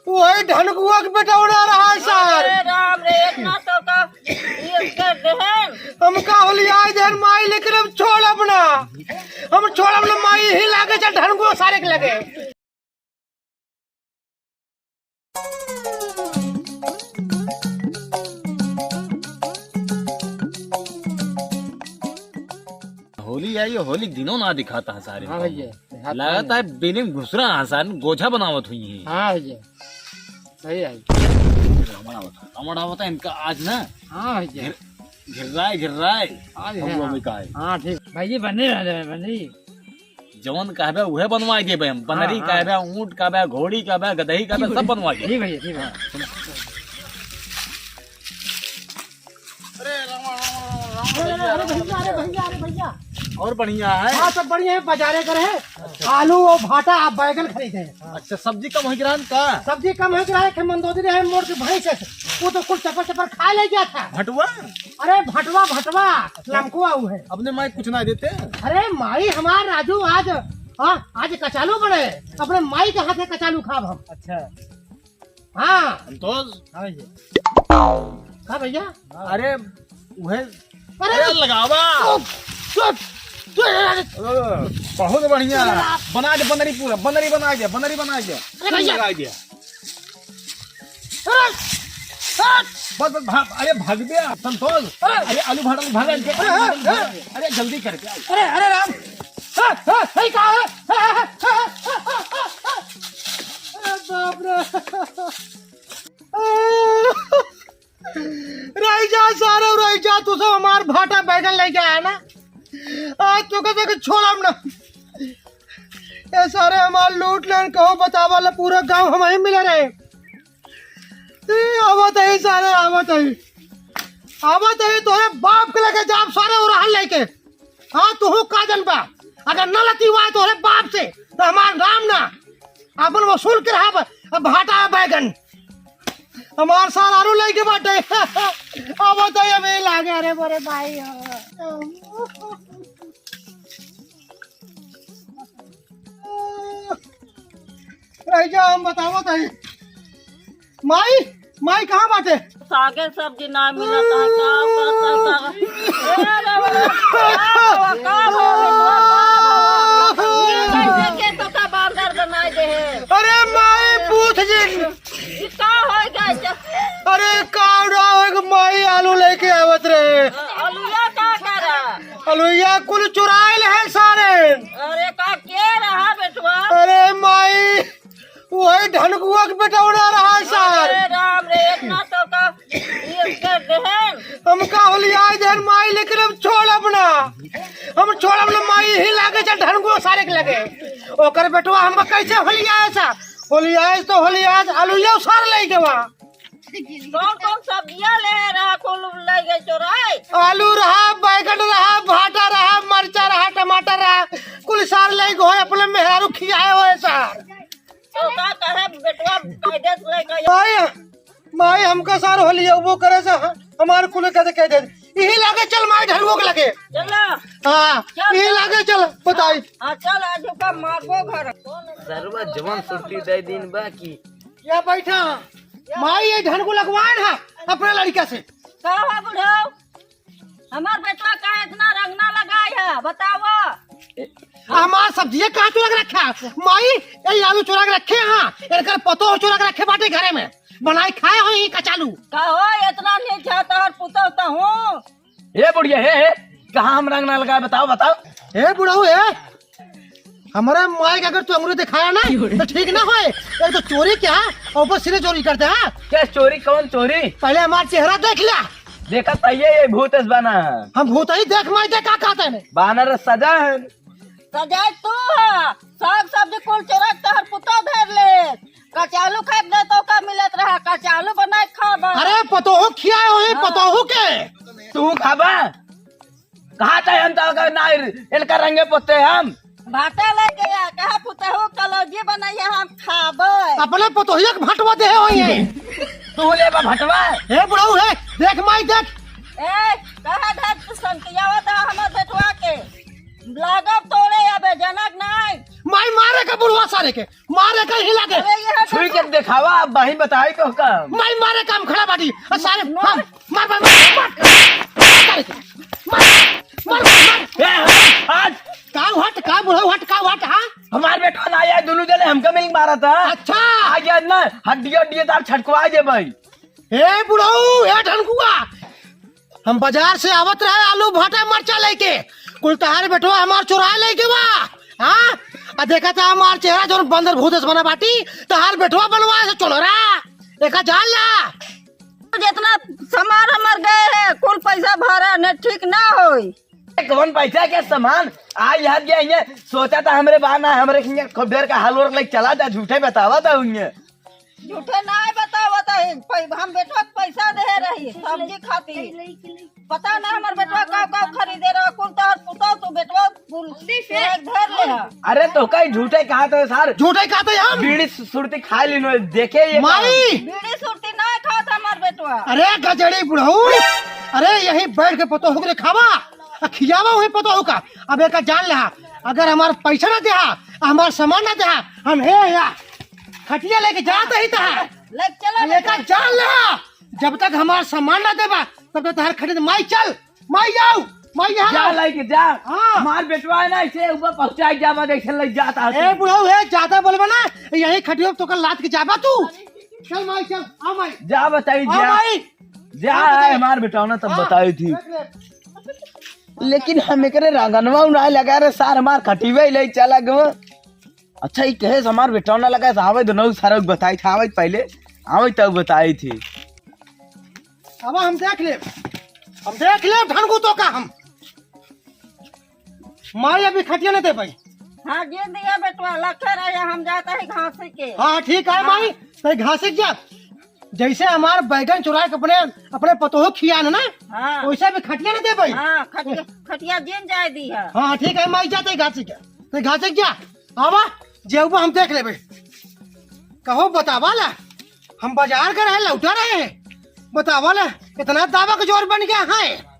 वही ढनकुआ के बेटा उड़ा रहा है सर। राम रे इतना तो का ये कर देहन हम का होलिया देन माई, लेकिन हम छोड़ अपना, हम छोड़ अपना माई ही लागे चल ढनकुआ सारे के लगे। होली आई, होली दिनों ना दिखाता है सारे। हाँ भैया लगाता है बिलिंग घुसरा आसान गोझा बनावत हुई है। हाँ भैया सही है। हमारा होता है इनका आज ना। हाँ भैया घिर रहा है आज हम लोग का है। हाँ ठीक भाई बने बनी जवन कहबे उहे बनवा देबे हम। बनरी हाँ, कहबे, ऊंट कहबे, घोड़ी कहबे, गदही कहबे, सब बनवा देबे। ठीक भैया ठीक है। अरे भैया और बढ़िया है। हाँ सब बढ़िया है। बाजारे करे आलू और भाटा आप बैगन खरीदे। अच्छा सब्जी कम हो गिरान का। सब्जी कम है किराए के मंदोदरी है मोड़ के भैंस है, वो तो कुछ चपर चपर खा ले गया था। भटुआ अरे भटवा लमकुआ वो है। अपने माई कुछ ना देते। अरे माई हमार राजू आज आज कचालू बने, अपने माई के हाथे कचालू खाब हम। अच्छा हाँ संतोष का भैया। अरे उहे अरे लगावा बहुत बढ़िया बना दे। बनरी पूरा बनरी बना दिया, बनरी बना दिया, लगा दिया। बस बस भाग। अरे भाग गया संतोष। अरे आलू भाड़ा भाग। अरे जल्दी करके। अरे राम सही कहा है। बाप रे रही जा सारे रही जा। तू सब हमार भाटा बैगन लेके आया ना, आज तो कहते छोड़म ना। ये सारे हमार लूट लेन कहो बतावा ला पूरा गांव हमें मिले रहे। आवत है सारे आवत है तोरे बाप के लगे जाप सारे उड़ान लेके। हाँ तू का जनबा अगर न लती हुआ है तोरे बाप से तो हमार राम ना अपन वसूल के रहा भाटा बैगन हमार सारा आलू लेके बाटे। आवत है अबे लागे। अरे बड़े भाई हम बतावत है। माई कहाँ बाटे। सागे सब्जी ना मिलता है तो का बांदर बनाए दे। अरे माई पूछ जी का हो गया। अरे कावड़ा माई आलू लेके आवत रहे। अलुया का करा अलुया कुल चुराइल है सारे। अरे का के रहा बेटवा। अरे माई वही ढनकुआ के बेटा उड़ा रहा है सर। राम रे इतना तो का ये कर देहन हम का होलिया देन माई, लेकिन हम छोड़ अपना, हम छोड़ अपना माई ही लागे चल ढनकुआ सारे के लगे। ओकर बेटवा हम कैसे होलिया ऐसा होलिया तो होलिया अलुया सार ले के वहाँ। कौन सब्जियां ले रहा कुल ले गए चोराई। आलू रहा, बैगन रहा, भाटा रहा, मरचा रहा, टमाटर रहा, कुल सार ले गए अपने मेहरारू खियाए हुए सार। तो का कहे बेटवा कायदे से ले गए। माई हमका सार होलिया वो करे से हमारे कुल कह दे यही लागे चल माई ढलवो के लगे। चला हाँ यही लागे चल बताई। हाँ चल आज का मारबो घर सरवा जवान सुरती दे दिन बाकी या बैठा माई ये ढन को लगवाए ना अपने लड़का से। का है बुढ़ाओ हमार बेटवा का इतना रंग ना लगाई है बताओ। हमार सब्जियां कहाँ चुरा के रखा माई, ये आलू चुरा के रखे। हाँ इनका पतो चुरा के रखे बाटे घरे में बनाई खाए हो ही कचालू। का हो इतना नहीं चाहता और पुतौता हूँ। ये बुढ़िया है कहाँ हम रंग ना लगाए बताओ बताओ। ए बुढ़ाऊ है हमारा माई का अगर तू अंगूरी दिखाया ना तो ठीक ना होए। एक तो चोरी क्या और ऊपर सिरे चोरी करते हैं। क्या चोरी कौन चोरी। पहले हमारा चेहरा देख लिया। देखा तैये ये भूत बना हम भूत ही देख माई देखा कहते हैं। बानर सजा है सजाए तू है साग सब्जी कुल चोरा तहर पुतो धर ले। कचालू खाए दे तो का मिलत रहा कचालू बनाए खा। अरे पतोहू खियाए हो पतोहू के तू खाबा कहा था हम तो ना इनका रंगे पोते हम भाटा ले गया कहा पुतहू कलौजी बनाइए हम खाबे। अपने पतोहिया के भटवा दे हो ये तू ले बा भटवा। हे बुढ़ाऊ है देख माई देख। ए कहा धर संतियावा था हमर बेटवा के लागब तोड़े अबे जनक नहीं माई मारे का बुढ़वा सारे के मारे का हिला के अरे ये छुई के दिखावा अब वही बताई तो का माई मारे काम खड़ा बाटी और सारे हाँ, मार मार मार आज का बुढ़वा हट का हट हाँ हमार बेटा ना आया दोनों जने हमका मिल मारा था अच्छा आज ना हड्डी हड्डी तार छटकवा दे भाई ए बुढ़ऊ ए ढनकुआ हम बाजार से आवत रहे आलू भाटा मरचा लेके कुल तहार बेटो हमार चुराए लेके बा हाँ आ देखा था हमार चेहरा जो बंदर भूतस बना बाटी तहार बेटवा बनवा से चलो रहा देखा जान ला जितना सामान हमार गए है कुल पैसा भरा न ठीक ना होई कौन पैसा के सामान आज यहाँ गया ये सोचा था हमरे बाना हमरे खूब देर का हलवर लेके चला था झूठे बतावा था उन्हें झूठे ना बतावता है हम बेटवा के पैसा दे रही सब्जी खाती पता ना हमार बेटवा का खरीदे रहा कुल तोहर पुतो तू बेटवा घर ले अरे तो कई झूठे कहा तो सर झूठे कहते हम बीड़ी सुरती खा ली देखे ये माई बीड़ी सुरती ना खाता हमार बेटवा अरे गजड़ी बुढ़ऊ अरे यही बैठ के पतो होके खावा खियावा वही पतो होगा अब एक जान ले अगर हमार पैसा ना दे हमार सामान ना दे हम हे या खटिया लेके जाते ही था लेके चला लेकर जान ले जब तक हमार सामान ना देबा तब तक तहार खरीद माई चल माई जाओ माई जा यहाँ लेके जा हाँ। हमार बेटवा है ना इसे ऊपर पहुंचाई जावा देखे ले जाता ए बुढ़ऊ है ज्यादा बोलबा ना यही खटिया तो कल लात के जाबा तू चल माई चल आ माई जा बताई आ जा माई जा हमार बेटा ना तब हाँ। बताई थी लेकिन हम एकरे रंगनवा ना लगा रे सार हमार खटीवे ले चला गवा अच्छा ये कहे हमार बेटा ना लगा आवे दोनों सारा बताई था आवे पहले आवे तब बताई थी अब हम देख ले धनगु तो का हम माई अभी खटिया नहीं दे पाई हाँ दे दिया बेटवा लखे रहे हम जाता है घास के हाँ ठीक है माई तो घास जा जैसे हमार बैगन चुराए के अपने पतोह खिया ना हाँ वैसे भी खटिया नहीं दे पाई हाँ खटिया जिन जाए दी है हाँ ठीक है माई जाते घास जा तो घास जा आवा जेबा हम देख लेबे कहो बतावा ला हम बाजार कर रहे लौटा रहे हैं बतावा ला इतना दावा का जोर बन गया है